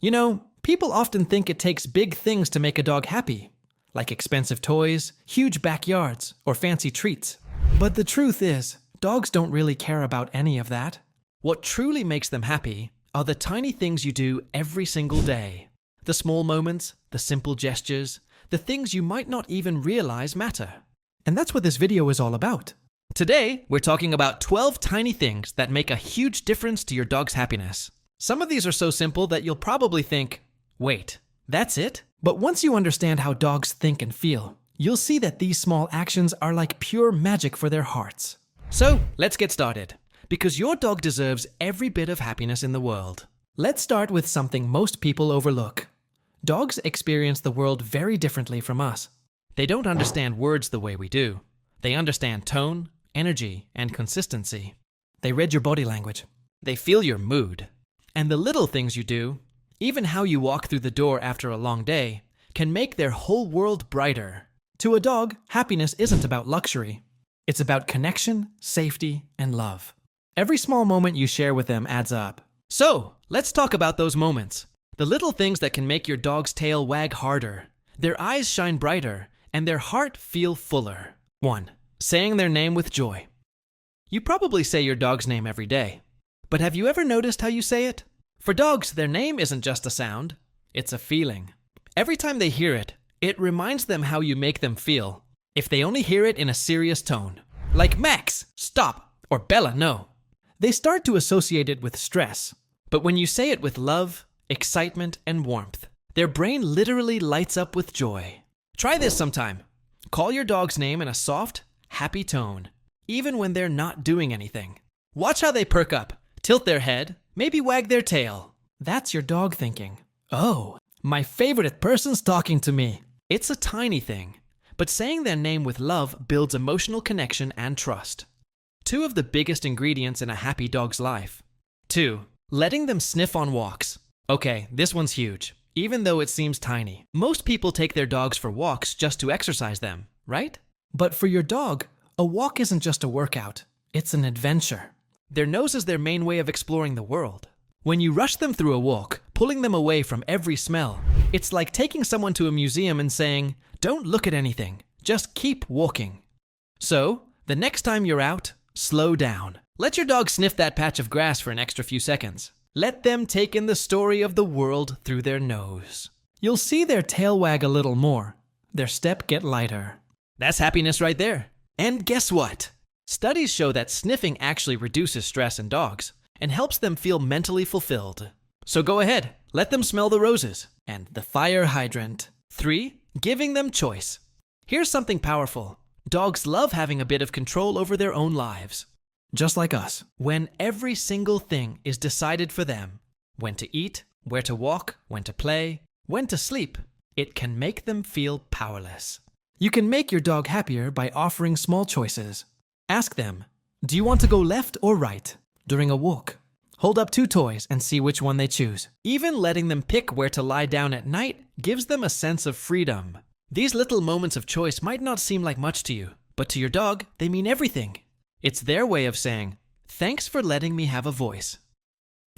You know, people often think it takes big things to make a dog happy, like expensive toys, huge backyards, or fancy treats. But the truth is, dogs don't really care about any of that. What truly makes them happy are the tiny things you do every single day. The small moments, the simple gestures, the things you might not even realize matter. And that's what this video is all about. Today, we're talking about 12 tiny things that make a huge difference to your dog's happiness. Some of these are so simple that you'll probably think, wait, that's it? But once you understand how dogs think and feel, you'll see that these small actions are like pure magic for their hearts. So, let's get started, because your dog deserves every bit of happiness in the world. Let's start with something most people overlook. Dogs experience the world very differently from us. They don't understand words the way we do. They understand tone, energy, and consistency. They read your body language. They feel your mood. And the little things you do, even how you walk through the door after a long day, can make their whole world brighter. To a dog, happiness isn't about luxury. It's about connection, safety, and love. Every small moment you share with them adds up. So, let's talk about those moments. The little things that can make your dog's tail wag harder, their eyes shine brighter, and their heart feel fuller. 1. Saying their name with joy. You probably say your dog's name every day. But have you ever noticed how you say it? For dogs, their name isn't just a sound, it's a feeling. Every time they hear it, it reminds them how you make them feel. If they only hear it in a serious tone, like Max, stop, or Bella, no. They start to associate it with stress. But when you say it with love, excitement, and warmth, their brain literally lights up with joy. Try this sometime. Call your dog's name in a soft, happy tone, even when they're not doing anything. Watch how they perk up, tilt their head, maybe wag their tail. That's your dog thinking, oh, my favorite person's talking to me. It's a tiny thing, but saying their name with love builds emotional connection and trust. 2 of the biggest ingredients in a happy dog's life. 2. Letting them sniff on walks. Okay, this one's huge, even though it seems tiny. Most people take their dogs for walks just to exercise them, right? But for your dog, a walk isn't just a workout, it's an adventure. Their nose is their main way of exploring the world. When you rush them through a walk, pulling them away from every smell, it's like taking someone to a museum and saying, don't look at anything, just keep walking. So, the next time you're out, slow down. Let your dog sniff that patch of grass for an extra few seconds. Let them take in the story of the world through their nose. You'll see their tail wag a little more, their step get lighter. That's happiness right there. And guess what? Studies show that sniffing actually reduces stress in dogs and helps them feel mentally fulfilled. So go ahead, let them smell the roses and the fire hydrant. 3. Giving them choice. Here's something powerful. Dogs love having a bit of control over their own lives. Just like us. When every single thing is decided for them, when to eat, where to walk, when to play, when to sleep, it can make them feel powerless. You can make your dog happier by offering small choices. Ask them, do you want to go left or right during a walk? Hold up 2 toys and see which one they choose. Even letting them pick where to lie down at night gives them a sense of freedom. These little moments of choice might not seem like much to you, but to your dog, they mean everything. It's their way of saying, thanks for letting me have a voice.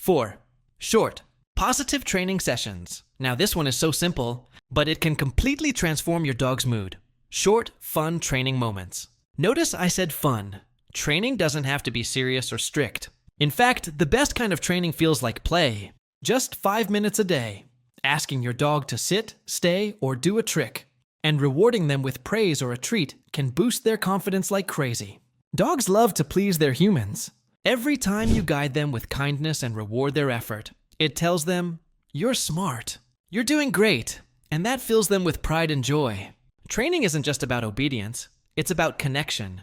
4. Short, positive training sessions. Now this one is so simple, but it can completely transform your dog's mood. Short, fun training moments. Notice I said fun. Training doesn't have to be serious or strict. In fact, the best kind of training feels like play. Just 5 minutes a day. Asking your dog to sit, stay, or do a trick. And rewarding them with praise or a treat can boost their confidence like crazy. Dogs love to please their humans. Every time you guide them with kindness and reward their effort, it tells them, you're smart, you're doing great, and that fills them with pride and joy. Training isn't just about obedience, it's about connection.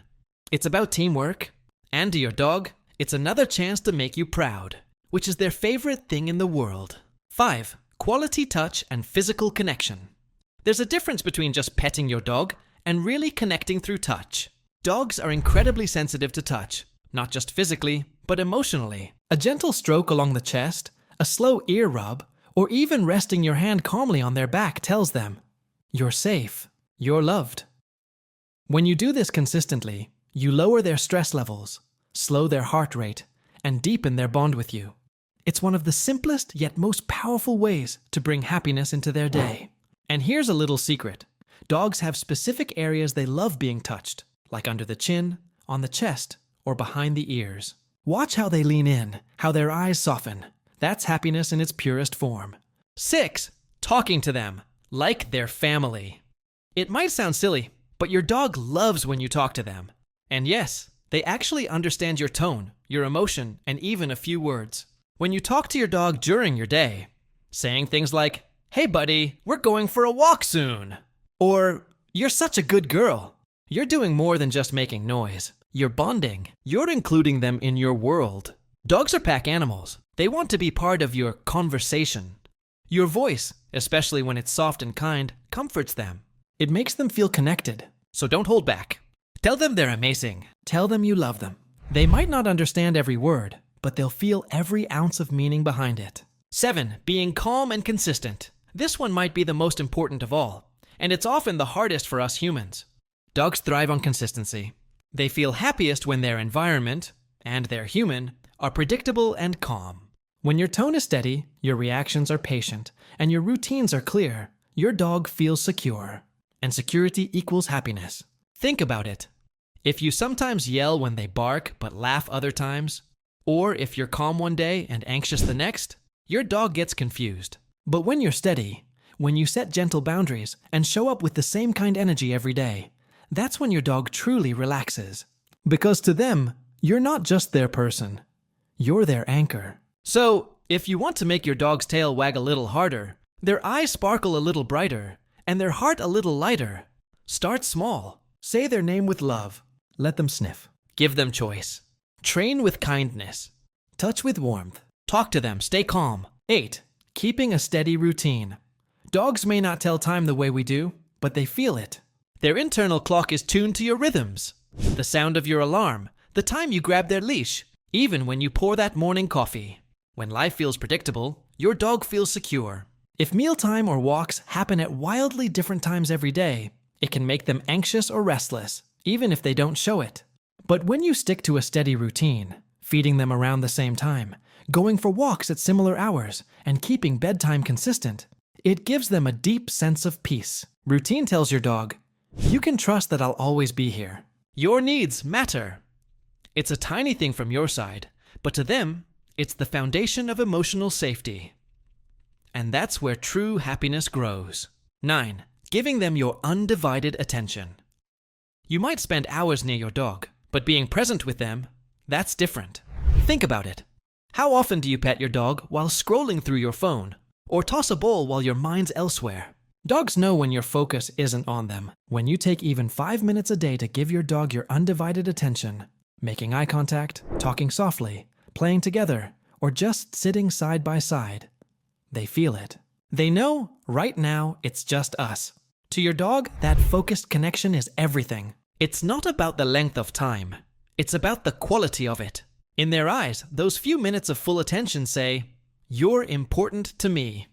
It's about teamwork. And to your dog, it's another chance to make you proud, which is their favorite thing in the world. 5. Quality touch and physical connection. There's a difference between just petting your dog and really connecting through touch. Dogs are incredibly sensitive to touch, not just physically, but emotionally. A gentle stroke along the chest, a slow ear rub, or even resting your hand calmly on their back tells them, you're safe, you're loved. When you do this consistently, you lower their stress levels, slow their heart rate, and deepen their bond with you. It's one of the simplest yet most powerful ways to bring happiness into their day. And here's a little secret. Dogs have specific areas they love being touched, like under the chin, on the chest, or behind the ears. Watch how they lean in, how their eyes soften. That's happiness in its purest form. 6. Talking to them, like their family. It might sound silly, but your dog loves when you talk to them. And yes, they actually understand your tone, your emotion, and even a few words. When you talk to your dog during your day, saying things like, "Hey buddy, we're going for a walk soon," or "You're such a good girl," you're doing more than just making noise. You're bonding. You're including them in your world. Dogs are pack animals. They want to be part of your conversation. Your voice, especially when it's soft and kind, comforts them. It makes them feel connected. So don't hold back. Tell them they're amazing. Tell them you love them. They might not understand every word, but they'll feel every ounce of meaning behind it. 7. Being calm and consistent. This one might be the most important of all, and it's often the hardest for us humans. Dogs thrive on consistency. They feel happiest when their environment, and their human, are predictable and calm. When your tone is steady, your reactions are patient, and your routines are clear, your dog feels secure. And security equals happiness. Think about it. If you sometimes yell when they bark but laugh other times, or if you're calm one day and anxious the next, your dog gets confused. But when you're steady, when you set gentle boundaries and show up with the same kind energy every day, that's when your dog truly relaxes. Because to them, you're not just their person. You're their anchor. So, if you want to make your dog's tail wag a little harder, their eyes sparkle a little brighter, and their heart a little lighter, start small. Say their name with love. Let them sniff. Give them choice. Train with kindness. Touch with warmth. Talk to them. Stay calm. 8. Keeping a steady routine. Dogs may not tell time the way we do, but they feel it. Their internal clock is tuned to your rhythms. The sound of your alarm, the time you grab their leash, even when you pour that morning coffee. When life feels predictable, your dog feels secure. If mealtime or walks happen at wildly different times every day, it can make them anxious or restless, even if they don't show it. But when you stick to a steady routine, feeding them around the same time, going for walks at similar hours, and keeping bedtime consistent, it gives them a deep sense of peace. Routine tells your dog, "You can trust that I'll always be here." Your needs matter. It's a tiny thing from your side, but to them, it's the foundation of emotional safety. And that's where true happiness grows. 9. Giving them your undivided attention. You might spend hours near your dog, but being present with them, that's different. Think about it. How often do you pet your dog while scrolling through your phone, or toss a ball while your mind's elsewhere? Dogs know when your focus isn't on them. When you take even 5 minutes a day to give your dog your undivided attention, making eye contact, talking softly, playing together, or just sitting side by side, they feel it. They know, right now, it's just us. To your dog, that focused connection is everything. It's not about the length of time. It's about the quality of it. In their eyes, those few minutes of full attention say, "You're important to me."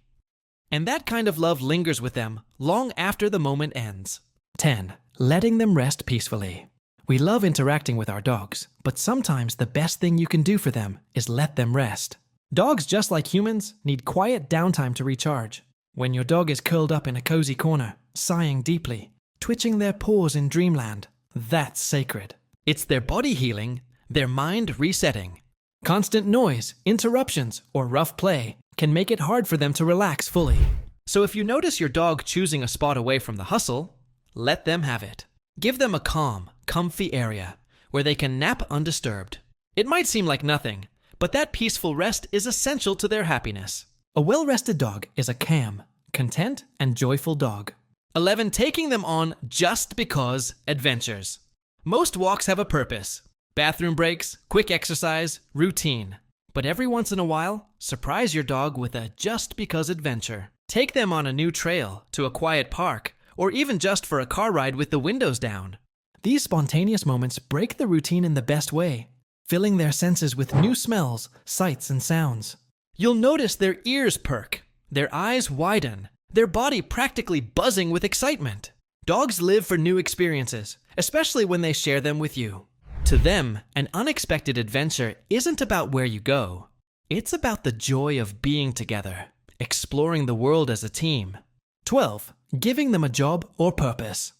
And that kind of love lingers with them long after the moment ends. 10. Letting them rest peacefully. We love interacting with our dogs, but sometimes the best thing you can do for them is let them rest. Dogs, just like humans, need quiet downtime to recharge. When your dog is curled up in a cozy corner, sighing deeply, twitching their paws in dreamland, that's sacred. It's their body healing, their mind resetting. Constant noise, interruptions, or rough play can make it hard for them to relax fully. So if you notice your dog choosing a spot away from the hustle, let them have it. Give them a calm, comfy area where they can nap undisturbed. It might seem like nothing, but that peaceful rest is essential to their happiness. A well-rested dog is a calm, content, and joyful dog. 11. Taking them on just because adventures. Most walks have a purpose. Bathroom breaks, quick exercise, routine. But every once in a while, surprise your dog with a just because adventure. Take them on a new trail, to a quiet park, or even just for a car ride with the windows down. These spontaneous moments break the routine in the best way, filling their senses with new smells, sights, and sounds. You'll notice their ears perk, their eyes widen, their body practically buzzing with excitement. Dogs live for new experiences, especially when they share them with you. To them, an unexpected adventure isn't about where you go. It's about the joy of being together, exploring the world as a team. 12. Giving them a job or purpose.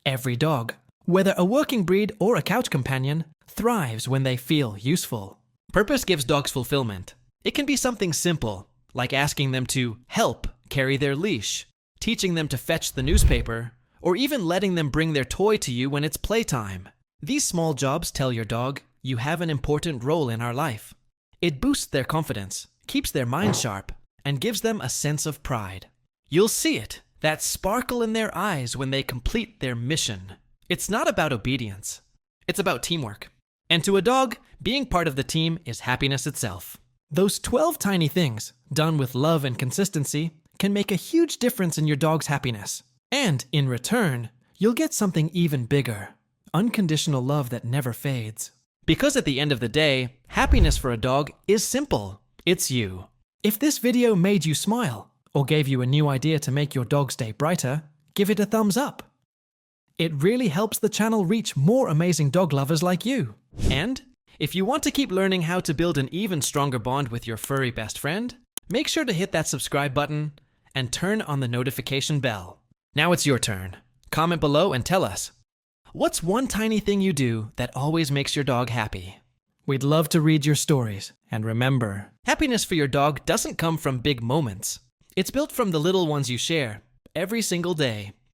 Every dog, whether a working breed or a couch companion, thrives when they feel useful. Purpose gives dogs fulfillment. It can be something simple, like asking them to help carry their leash, teaching them to fetch the newspaper, or even letting them bring their toy to you when it's playtime. These small jobs tell your dog, you have an important role in our life. It boosts their confidence, keeps their mind sharp, and gives them a sense of pride. You'll see it, that sparkle in their eyes when they complete their mission. It's not about obedience. It's about teamwork. And to a dog, being part of the team is happiness itself. Those 12 tiny things, done with love and consistency, can make a huge difference in your dog's happiness. And in return, you'll get something even bigger. Unconditional love that never fades. Because at the end of the day, happiness for a dog is simple. It's you. If this video made you smile, or gave you a new idea to make your dog's day brighter, give it a thumbs up. It really helps the channel reach more amazing dog lovers like you. And if you want to keep learning how to build an even stronger bond with your furry best friend, make sure to hit that subscribe button and turn on the notification bell. Now it's your turn. Comment below and tell us, what's one tiny thing you do that always makes your dog happy? We'd love to read your stories. And remember, happiness for your dog doesn't come from big moments. It's built from the little ones you share every single day.